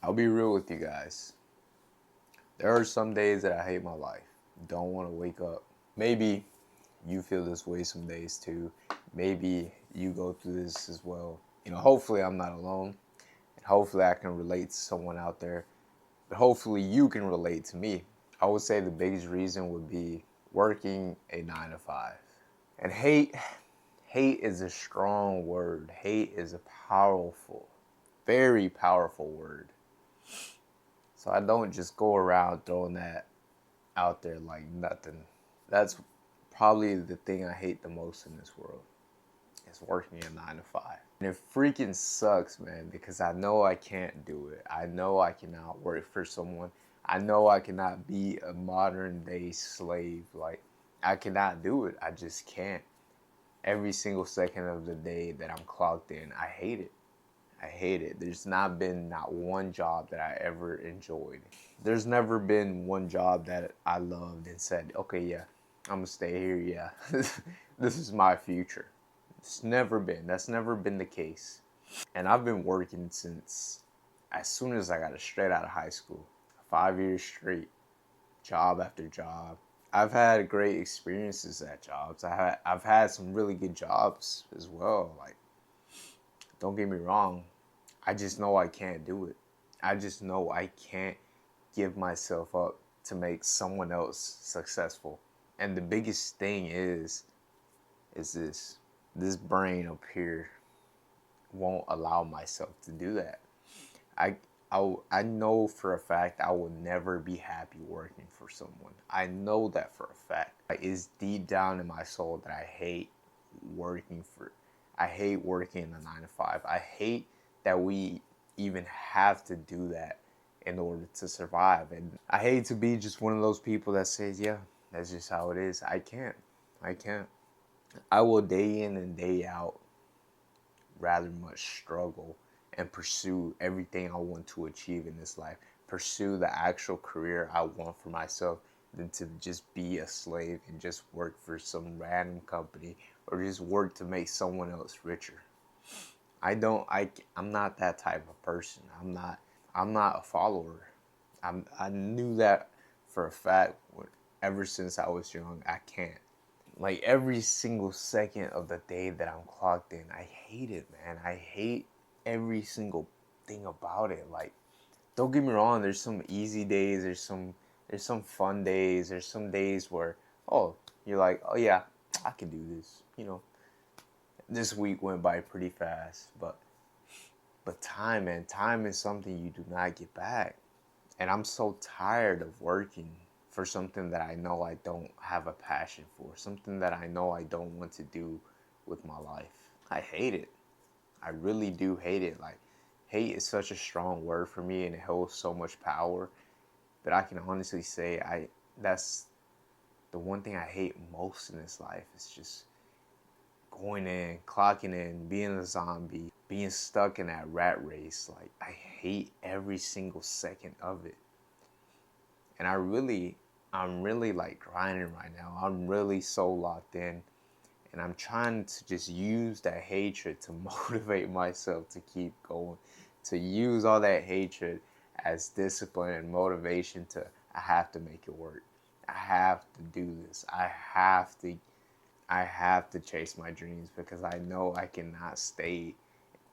I'll be real with you guys. There are some days that I hate my life. Don't want to wake up. Maybe you feel this way some days too. Maybe you go through this as well. Hopefully I'm not alone. And hopefully I can relate to someone out there. But hopefully you can relate to me. I would say the biggest reason would be working a 9 to 5. And hate is a strong word. Hate is a powerful, very powerful word. So I don't just go around throwing that out there like nothing. That's probably the thing I hate the most in this world. Is working a 9 to 5. And it freaking sucks, man, because I know I can't do it. I know I cannot work for someone. I know I cannot be a modern day slave. Like, I cannot do it. I just can't. Every single second of the day that I'm clocked in, I hate it. I hate it. There's not been not one job that I ever enjoyed. There's never been one job that I loved and said, okay, yeah, I'm going to stay here. Yeah, this is my future. That's never been the case. And I've been working since as soon as I got straight out of high school. 5 years straight, job after job. I've had great experiences at jobs. I've had some really good jobs as well. Like, don't get me wrong, I just know I can't do it. I just know I can't give myself up to make someone else successful. And the biggest thing is this brain up here won't allow myself to do that. I I know for a fact I will never be happy working for someone. I know that for a fact. It's deep down in my soul that I hate working in a 9 to 5. I hate that we even have to do that in order to survive. And I hate to be just one of those people that says, yeah, that's just how it is. I can't. I can't. I will day in and day out rather much struggle and pursue everything I want to achieve in this life, pursue the actual career I want for myself, than to just be a slave and just work for some random company or just work to make someone else richer. I'm not that type of person. I'm not a follower. I knew that for a fact ever since I was young. I can't. Like every single second of the day that I'm clocked in, I hate it, man. I hate every single thing about it. Like, don't get me wrong, there's some easy days, there's some fun days, there's some days where, oh, you're like, oh yeah, I can do this. This week went by pretty fast, but time, man, time is something you do not get back. And I'm so tired of working for something that I know I don't have a passion for, something that I know I don't want to do with my life. I hate it. I really do hate it. Like, hate is such a strong word for me and it holds so much power. But I can honestly say that's the one thing I hate most in this life is just going in, clocking in, being a zombie, being stuck in that rat race. Like, I hate every single second of it. And I'm really like grinding right now. I'm really so locked in. And I'm trying to just use that hatred to motivate myself to keep going. To use all that hatred as discipline and motivation I have to make it work. I have to do this. I have to chase my dreams because I know I cannot stay.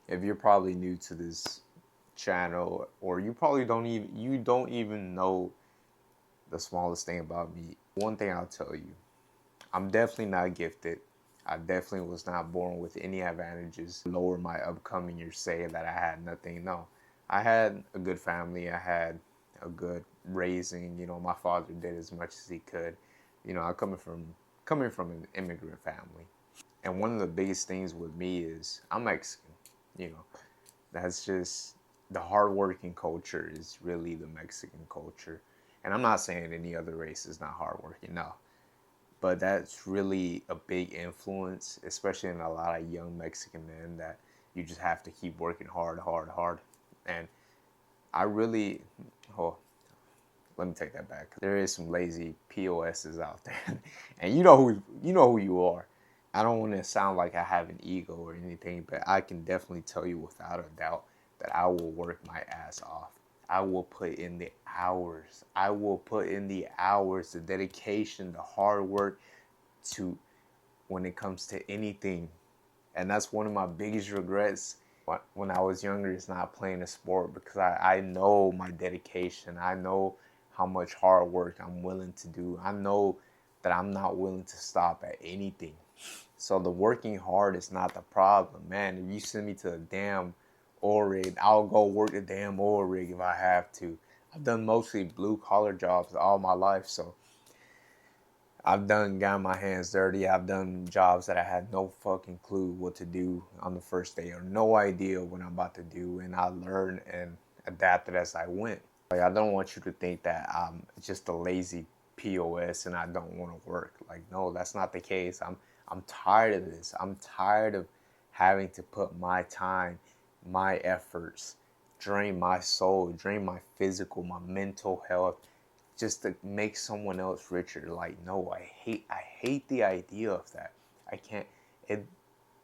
If you're probably new to this channel or you don't even know the smallest thing about me. One thing I'll tell you, I'm definitely not gifted. I definitely was not born with any advantages. Lower my upcoming years saying that I had nothing. No, I had a good family. I had a good raising. My father did as much as he could. I'm coming from an immigrant family. And one of the biggest things with me is I'm Mexican. You know, that's just the hardworking culture is really the Mexican culture. And I'm not saying any other race is not hardworking, no. But that's really a big influence, especially in a lot of young Mexican men, that you just have to keep working hard, hard, hard. And I really, oh, let me take that back. There is some lazy POSs out there, and you know who you are. I don't want to sound like I have an ego or anything, but I can definitely tell you without a doubt that I will work my ass off. I will put in the hours. I will put in the hours, the dedication, the hard work to when it comes to anything. And that's one of my biggest regrets when I was younger is not playing a sport, because I know my dedication. I know how much hard work I'm willing to do. I know that I'm not willing to stop at anything. So the working hard is not the problem, man. If you send me to a damn oil rig, I'll go work a damn oil rig if I have to. I've done mostly blue collar jobs all my life, so I've got my hands dirty. I've done jobs that I had no fucking clue what to do on the first day, or no idea what I'm about to do, and I learned and adapted as I went. Like, I don't want you to think that I'm just a lazy POS and I don't want to work. Like, no, that's not the case. I'm tired of this. I'm tired of having to put my time, my efforts, drain my soul, drain my physical, my mental health, just to make someone else richer. Like, no, I hate the idea of that. I can't. It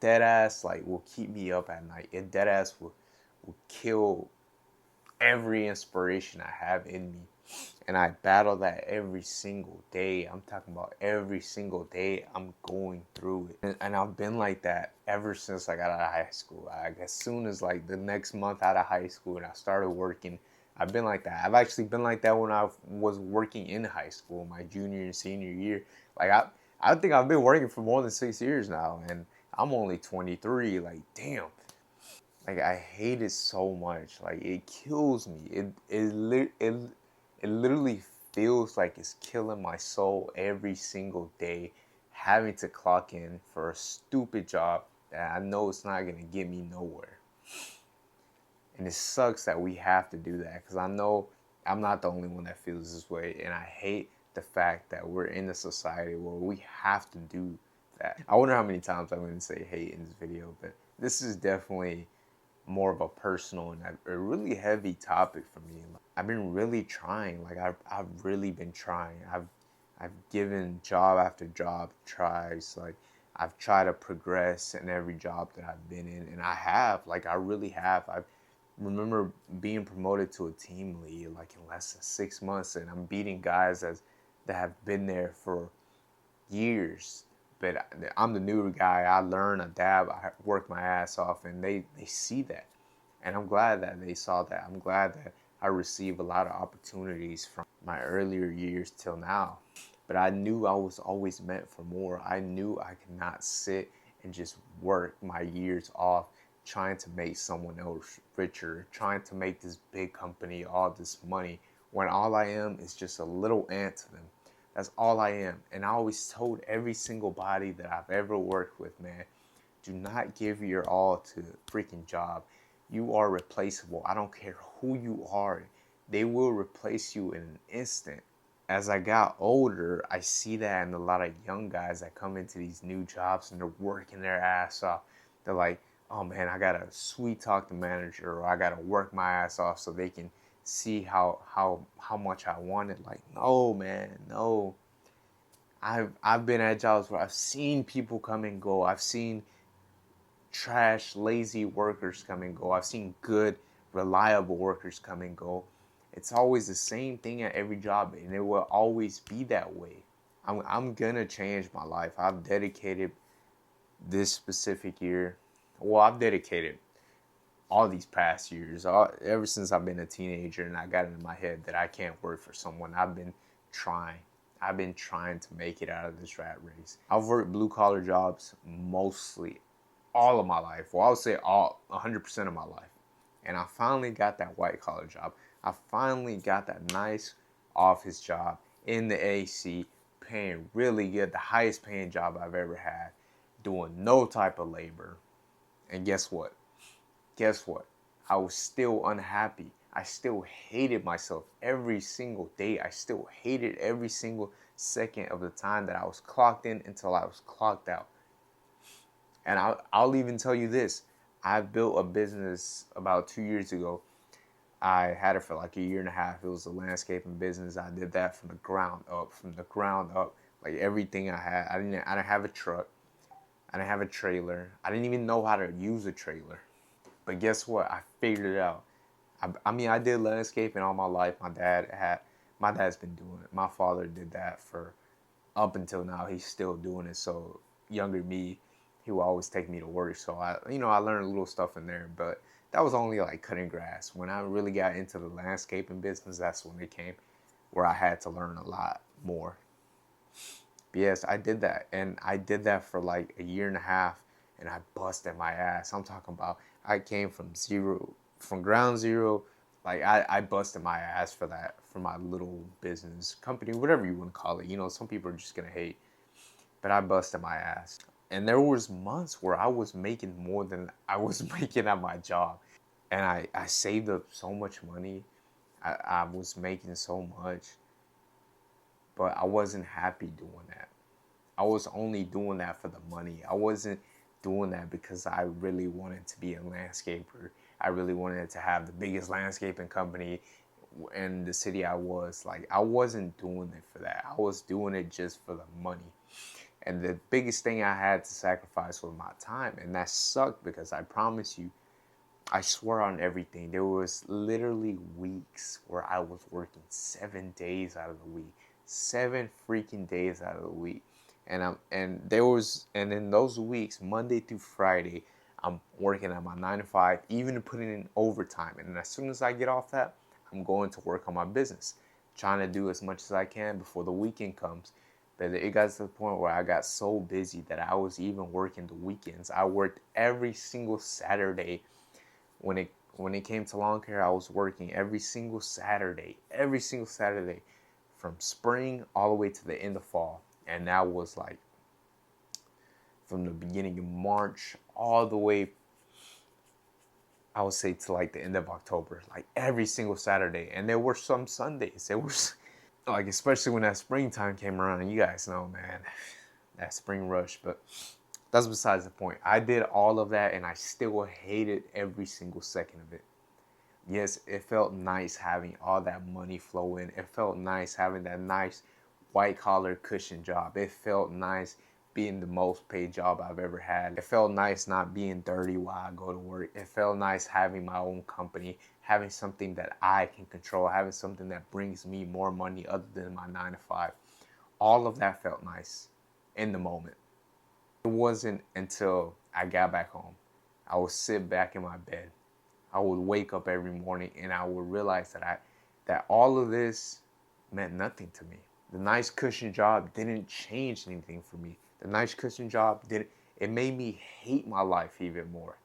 dead ass like will keep me up at night. It dead ass will kill every inspiration I have in me. And I battle that every single day. I'm talking about every single day I'm going through it. And I've been like that ever since I got out of high school. Like, as soon as like the next month out of high school and I started working, I've been like that. I've actually been like that when I was working in high school, my junior and senior year. Like, I think I've been working for more than 6 years now, and I'm only 23. Like, damn. Like, I hate it so much. Like, it kills me. It literally feels like it's killing my soul every single day, having to clock in for a stupid job that I know it's not gonna get me nowhere. And it sucks that we have to do that, because I know I'm not the only one that feels this way, and I hate the fact that we're in a society where we have to do that. I wonder how many times I'm going to say hate in this video, but this is definitely more of a personal and a really heavy topic for me. I've been really trying. Like, I've really been trying. I've given job after job tries. Like, I've tried to progress in every job that I've been in, and I have. Like, I really have. I remember being promoted to a team lead like in less than 6 months, and I'm beating guys that have been there for years. But I'm the newer guy. I learn, adapt, I work my ass off, and they see that. And I'm glad that they saw that. I'm glad that I received a lot of opportunities from my earlier years till now. But I knew I was always meant for more. I knew I could not sit and just work my years off trying to make someone else richer, trying to make this big company all this money, when all I am is just a little ant to them. That's all I am. And I always told every single body that I've ever worked with, man, do not give your all to a freaking job. You are replaceable. I don't care who you are. They will replace you in an instant. As I got older, I see that in a lot of young guys that come into these new jobs and they're working their ass off. They're like, oh man, I gotta sweet talk the manager, or I gotta work my ass off so they can see how much I want it. Like, no, man, no. I've been at jobs where I've seen people come and go. I've seen trash, lazy workers come and go. I've seen good, reliable workers come and go. It's always the same thing at every job, and it will always be that way. I'm gonna change my life. I've dedicated this specific year. Well, I've dedicated all these past years, ever since I've been a teenager, and I got it in my head that I can't work for someone. I've been trying. I've been trying to make it out of this rat race. I've worked blue collar jobs mostly all of my life. Well, I would say all 100% of my life. And I finally got that white collar job. I finally got that nice office job in the AC, paying really good, the highest paying job I've ever had, doing no type of labor. And guess what? Guess what? I was still unhappy. I still hated myself every single day. I still hated every single second of the time that I was clocked in until I was clocked out. And I'll even tell you this. I built a business about 2 years ago. I had it for like a year and a half. It was a landscaping business. I did that from the ground up, Like, everything I had. I didn't have a truck. I didn't have a trailer. I didn't even know how to use a trailer. But guess what? I figured it out. I mean, I did landscaping all my life. My dad's been doing it. My father did that for up until now. He's still doing it. So younger me, he would always take me to work. So I learned little stuff in there, but that was only like cutting grass. When I really got into the landscaping business, that's when it came where I had to learn a lot more. But yes, I did that, and I did that for like a year and a half, and I busted my ass. I'm talking about I came from zero, from ground zero. Like I busted my ass for that, for my little business company, whatever you want to call it. Some people are just gonna hate, but I busted my ass. And there was months where I was making more than I was making at my job, and I saved up so much money. I was making so much, but I wasn't happy doing that. I was only doing that for the money. I wasn't doing that because I really wanted to be a landscaper. I really wanted to have the biggest landscaping company in the city I was. Like, I wasn't doing it for that. I was doing it just for the money. And the biggest thing I had to sacrifice was my time. And that sucked because I promise you, I swear on everything, there was literally weeks where I was working 7 days out of the week. 7 freaking days out of the week. And in those weeks, Monday through Friday, I'm working at my 9 to 5, even putting in overtime. And as soon as I get off that, I'm going to work on my business, trying to do as much as I can before the weekend comes. But it got to the point where I got so busy that I was even working the weekends. I worked every single Saturday. When it came to lawn care, I was working every single Saturday, from spring all the way to the end of fall. And that was like from the beginning of March all the way, I would say, to like the end of October, like every single Saturday. And there were some Sundays. There was like, especially when that springtime came around, and you guys know, man, that spring rush. But that's besides the point. I did all of that and I still hated every single second of it. Yes, it felt nice having all that money flow in. It felt nice having that nice white collar cushion job. It felt nice being the most paid job I've ever had. It felt nice not being dirty while I go to work. It felt nice having my own company, having something that I can control, having something that brings me more money other than my 9 to 5. All of that felt nice in the moment. It wasn't until I got back home. I would sit back in my bed. I would wake up every morning and I would realize that all of this meant nothing to me. The nice cushion job didn't change anything for me. The nice cushion job didn't it made me hate my life even more.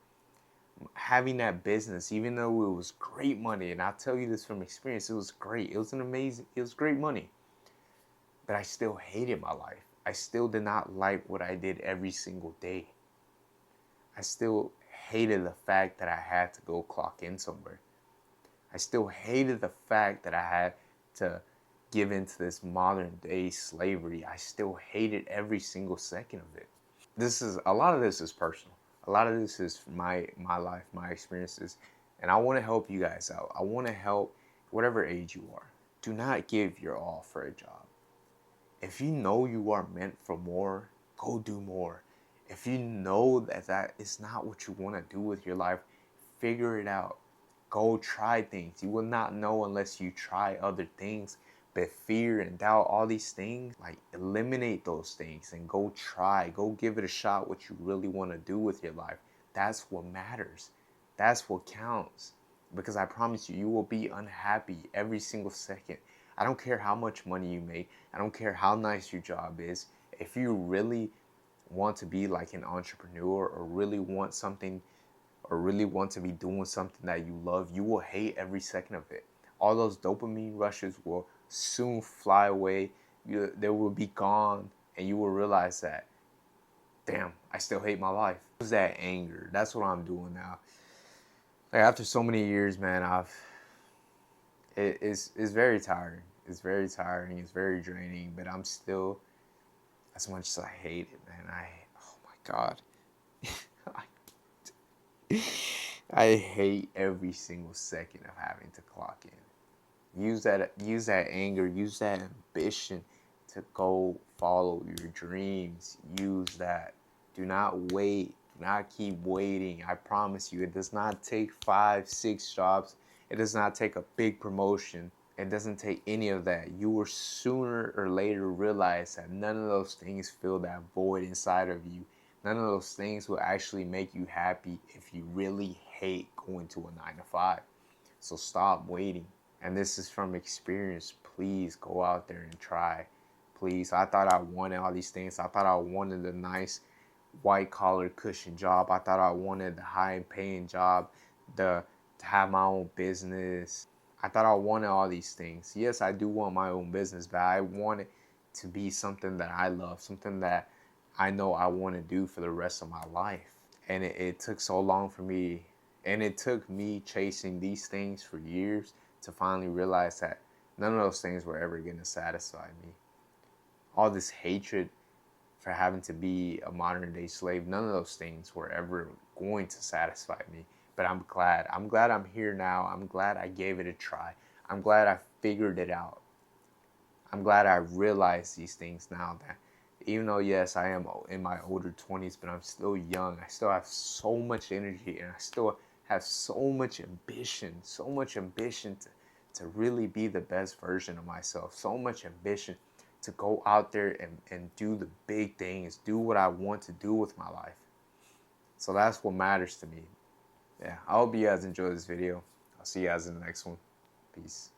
Having that business, even though it was great money, and I'll tell you this from experience, it was great. It was great money. But I still hated my life. I still did not like what I did every single day. I still hated the fact that I had to go clock in somewhere. I still hated the fact that I had to give into this modern day slavery. I still hated every single second of it. A lot of this is personal. A lot of this is my life, my experiences, and I want to help you guys out. I want to help whatever age you are. Do not give your all for a job. If you know you are meant for more, go do more. If you know that is not what you want to do with your life, figure it out. Go try things. You will not know unless you try other things. But fear and doubt, all these things, like, eliminate those things and go try. Go give it a shot what you really want to do with your life. That's what matters. That's what counts. Because I promise you, you will be unhappy every single second. I don't care how much money you make. I don't care how nice your job is. If you really want to be like an entrepreneur, or really want something, or really want to be doing something that you love, you will hate every second of it. All those dopamine rushes will soon fly away. They will be gone, and you will realize that, damn, I still hate my life. It's that anger. That's what I'm doing now. Like, after so many years, man, it's very tiring. It's very tiring. It's very draining. But I'm still, as much as I hate it, man. Oh my God. I hate every single second of having to clock in. Use that anger, use that ambition to go follow your dreams. Use that. Do not wait. Do not keep waiting. I promise you, it does not take 5, 6 jobs. It does not take a big promotion. It doesn't take any of that. You will sooner or later realize that none of those things fill that void inside of you. None of those things will actually make you happy if you really hate going to a 9 to 5. So stop waiting. And this is from experience. Please go out there and try. Please. I thought I wanted all these things. I thought I wanted a nice white collar cushion job. I thought I wanted the high paying job, to have my own business. I thought I wanted all these things. Yes, I do want my own business, but I want it to be something that I love, something that I know I want to do for the rest of my life. And it took so long for me, and it took me chasing these things for years to finally realize that none of those things were ever going to satisfy me. All this hatred for having to be a modern day slave, none of those things were ever going to satisfy me. But I'm glad. I'm glad I'm here now. I'm glad I gave it a try. I'm glad I figured it out. I'm glad I realized these things now, that even though, yes, I am in my older 20s, but I'm still young. I still have so much energy, and I still have so much ambition to really be the best version of myself. So much ambition to go out there and do the big things, do what I want to do with my life. So that's what matters to me. Yeah, I hope you guys enjoyed this video. I'll see you guys in the next one. Peace.